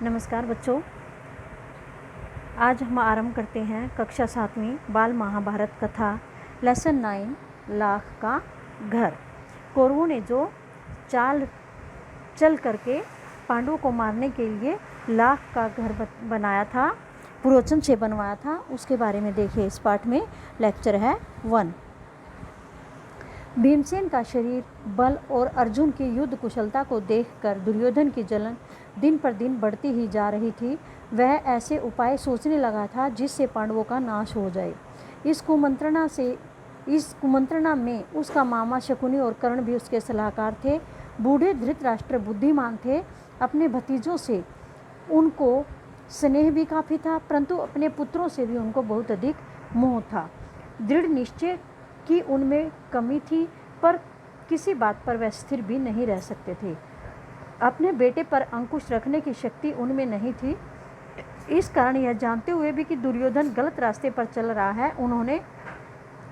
नमस्कार बच्चों, आज हम आरंभ करते हैं कक्षा 7वीं बाल महाभारत कथा लेसन 9 लाख का घर। कौरवों ने जो चाल चल करके पांडवों को मारने के लिए लाख का घर बनाया था, पुरोचन से बनवाया था, उसके बारे में देखिए। इस पाठ में लेक्चर है 1। भीमसेन का शरीर बल और अर्जुन की युद्ध कुशलता को देखकर दुर्योधन की जलन दिन पर दिन बढ़ती ही जा रही थी। वह ऐसे उपाय सोचने लगा था जिससे पांडवों का नाश हो जाए। इस कुमंत्रणा में उसका मामा शकुनी और कर्ण भी उसके सलाहकार थे। बूढ़े धृतराष्ट्र बुद्धिमान थे। अपने भतीजों से उनको स्नेह भी काफ़ी था, परंतु अपने पुत्रों से भी उनको बहुत अधिक मोह था। दृढ़ निश्चय की उनमें कमी थी, पर किसी बात पर वह स्थिर भी नहीं रह सकते थे। अपने बेटे पर अंकुश रखने की शक्ति उनमें नहीं थी। इस कारण यह जानते हुए भी कि दुर्योधन गलत रास्ते पर चल रहा है, उन्होंने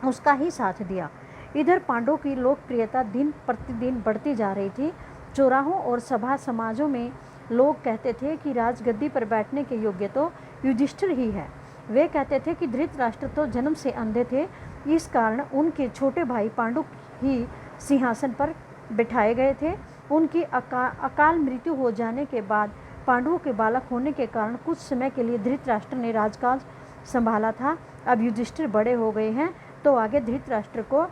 उसका ही साथ दिया। इधर पांडवों की लोकप्रियता दिन प्रतिदिन बढ़ती जा रही थी। चौराहों और सभा समाजों में लोग कहते थे कि राजगद्दी पर बैठने के योग्य तो युधिष्ठिर ही है। वे कहते थे कि धृतराष्ट्र तो जन्म से अंधे थे, इस कारण उनके छोटे भाई पांडु ही सिंहासन पर बिठाए गए थे। उनकी अकाल मृत्यु हो जाने के बाद पांडवों के बालक होने के कारण कुछ समय के लिए धृतराष्ट्र ने राजकाज संभाला था। अब युधिष्ठिर बड़े हो गए हैं, तो आगे धृतराष्ट्र को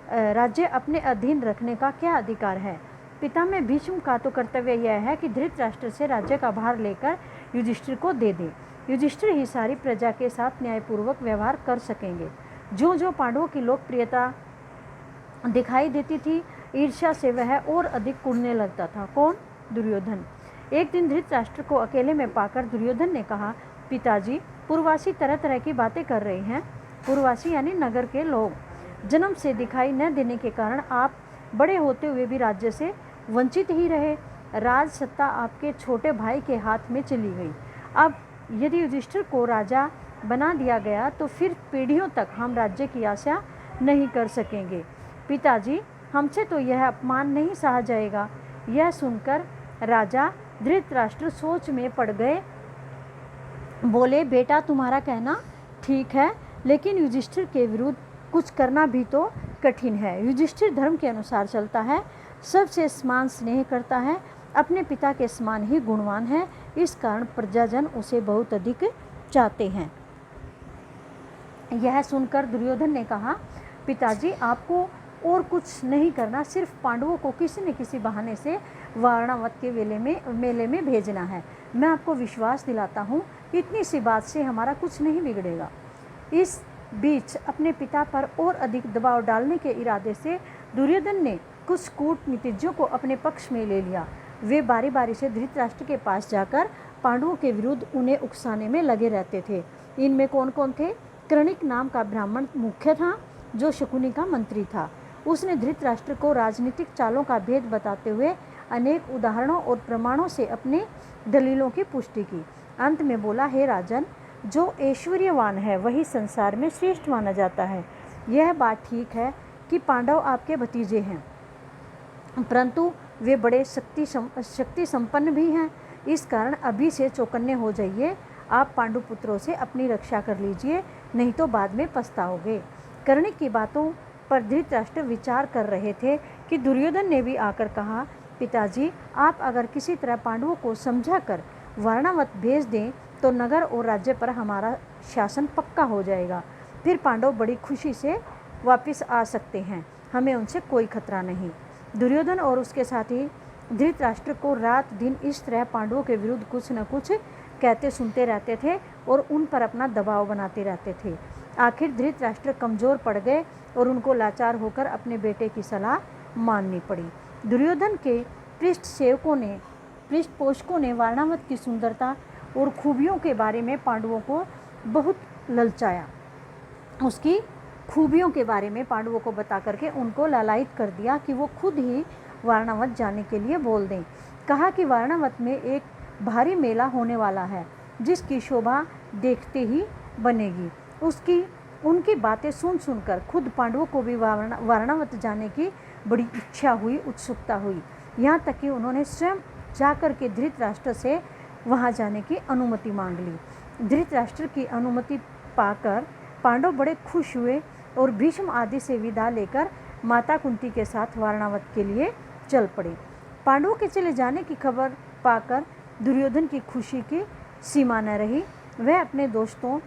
राज्य अपने अधीन रखने का क्या अधिकार है। पिता में भीष्म का तो कर्तव्य यह है कि धृतराष्ट्र से राज्य का भार लेकर युधिष्ठिर को दे दे। युधिष्ठिर ही सारी प्रजा के साथ न्यायपूर्वक व्यवहार कर सकेंगे। जो जो पांडवों की लोकप्रियता दिखाई देती थी, ईर्ष्या से वह और अधिक कुढ़ने लगता था। कौन? दुर्योधन। एक दिन धृतराष्ट्र को अकेले में पाकर दुर्योधन ने कहा, पिताजी, पूर्ववासी तरह तरह की बातें कर रहे हैं। पूर्ववासी यानी नगर के लोग। जन्म से दिखाई न देने के कारण आप बड़े होते हुए भी राज्य से वंचित ही रहे। राज सत्ता आपके छोटे भाई के हाथ में चली गई। अब यदि युधिष्ठिर को राजा बना दिया गया तो फिर पीढ़ियों तक हम राज्य की आशा नहीं कर सकेंगे। पिताजी, हमसे तो यह अपमान नहीं सहा जाएगा। यह सुनकर राजा धृतराष्ट्र सोच में पड़ गए। बोले, बेटा, तुम्हारा कहना ठीक है, लेकिन युधिष्ठिर के विरुद्ध कुछ करना भी तो कठिन है। युधिष्ठिर धर्म के अनुसार चलता है, सबसे समान स्नेह करता है, अपने पिता के समान ही गुणवान है। इस कारण प्रजाजन उसे बहुत अधिक चाहते हैं। यह सुनकर दुर्योधन ने कहा, पिताजी, आपको और कुछ नहीं करना, सिर्फ पांडवों को किसी न किसी बहाने से वारणावत के मेले में भेजना है। मैं आपको विश्वास दिलाता हूँ, इतनी सी बात से हमारा कुछ नहीं बिगड़ेगा। इस बीच अपने पिता पर और अधिक दबाव डालने के इरादे से दुर्योधन ने कुछ कूटनीतिज्ञों को अपने पक्ष में ले लिया। वे बारी बारी से धृतराष्ट्र के पास जाकर पांडवों के विरुद्ध उन्हें उकसाने में लगे रहते थे। इनमें कौन कौन थे? कर्णिक नाम का ब्राह्मण मुख्य था, जो शकुनी का मंत्री था। उसने धृतराष्ट्र को राजनीतिक चालों का भेद बताते हुए अनेक उदाहरणों और प्रमाणों से अपने दलीलों की पुष्टि की। अंत में बोला, हे राजन, जो ऐश्वर्यवान है वही संसार में श्रेष्ठ माना जाता है। यह बात ठीक है कि पांडव आपके भतीजे हैं, परंतु वे बड़े शक्ति संपन्न भी हैं। इस कारण अभी से चौकन्ने हो जाइए। आप पांडु पुत्रों से अपनी रक्षा कर लीजिए, नहीं तो बाद में पछताओगे। कर्णिक की बातों पर धृतराष्ट्र विचार कर रहे थे कि दुर्योधन ने भी आकर कहा, पिताजी, आप अगर किसी तरह पांडवों को समझाकर वारणावत भेज दें तो नगर और राज्य पर हमारा शासन पक्का हो जाएगा। फिर पांडव बड़ी खुशी से वापस आ सकते हैं, हमें उनसे कोई खतरा नहीं। दुर्योधन और उसके साथी धृतराष्ट्र को रात दिन इस तरह पांडवों के विरुद्ध कुछ न कुछ कहते सुनते रहते थे और उन पर अपना दबाव बनाते रहते थे। आखिर धृतराष्ट्र कमज़ोर पड़ गए और उनको लाचार होकर अपने बेटे की सलाह माननी पड़ी। दुर्योधन के पृष्ठपोषकों ने वारणावत की सुंदरता और खूबियों के बारे में पांडवों को बहुत ललचाया। उसकी खूबियों के बारे में पांडवों को बता करके उनको लालायित कर दिया कि वो खुद ही वारणावत जाने के लिए बोल दें। कहा कि वारणावत में एक भारी मेला होने वाला है, जिसकी शोभा देखते ही बनेगी। उनकी बातें सुनकर खुद पांडवों को भी वारणावत जाने की बड़ी इच्छा हुई, उत्सुकता हुई। यहाँ तक कि उन्होंने स्वयं जाकर के धृतराष्ट्र से वहाँ जाने की अनुमति मांग ली। धृतराष्ट्र की अनुमति पाकर पांडव बड़े खुश हुए और भीष्म आदि से विदा लेकर माता कुंती के साथ वारणावत के लिए चल पड़े। पांडवों के चले जाने की खबर पाकर दुर्योधन की खुशी की सीमा न रही। वह अपने दोस्तों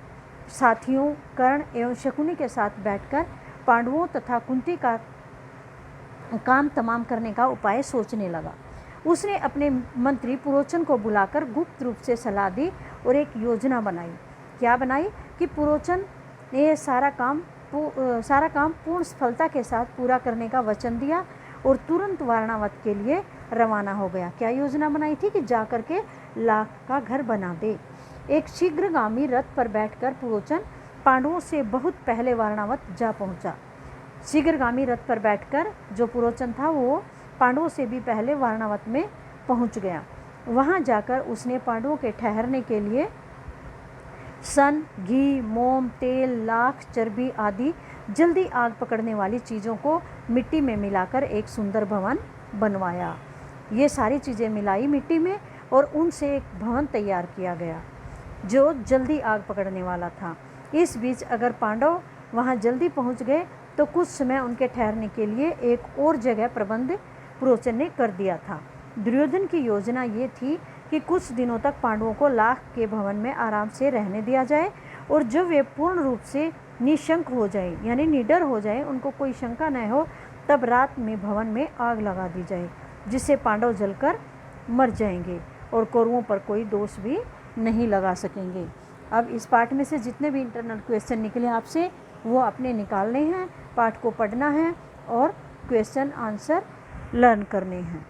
साथियों कर्ण एवं शकुनी के साथ बैठकर पांडवों तथा कुंती का काम तमाम करने का उपाय सोचने लगा। उसने अपने मंत्री पुरोचन को बुलाकर गुप्त रूप से सलाह दी और एक योजना बनाई। क्या बनाई कि पुरोचन ने सारा काम पूर्ण सफलता के साथ पूरा करने का वचन दिया और तुरंत वारणावत के लिए रवाना हो गया। क्या योजना बनाई थी कि जाकर के लाख का घर बना दे। एक शीघ्रगामी रथ पर बैठकर पुरोचन पांडवों से बहुत पहले वारणावत जा पहुंचा। शीघ्रगामी रथ पर बैठकर जो पुरोचन था वो पांडवों से भी पहले वारणावत में पहुंच गया। वहां जाकर उसने पांडवों के ठहरने के लिए सन, घी, मोम, तेल, लाख, चर्बी आदि जल्दी आग पकड़ने वाली चीज़ों को मिट्टी में मिलाकर एक सुंदर भवन बनवाया। ये सारी चीज़ें मिलाई मिट्टी में और उनसे एक भवन तैयार किया गया जो जल्दी आग पकड़ने वाला था। इस बीच अगर पांडव वहाँ जल्दी पहुँच गए तो कुछ समय उनके ठहरने के लिए एक और जगह प्रबंध पुरोचन ने कर दिया था। दुर्योधन की योजना ये थी कि कुछ दिनों तक पांडवों को लाख के भवन में आराम से रहने दिया जाए और जब वे पूर्ण रूप से निशंक हो जाए यानी निडर हो जाए, उनको कोई शंका न हो, तब रात में भवन में आग लगा दी जाए जिससे पांडव जलकर मर जाएंगे और कौरवों पर कोई दोष भी नहीं लगा सकेंगे। अब इस पाठ में से जितने भी इंटरनल क्वेश्चन निकले आपसे वो आपने निकालने हैं, पाठ को पढ़ना है और क्वेश्चन आंसर लर्न करने हैं।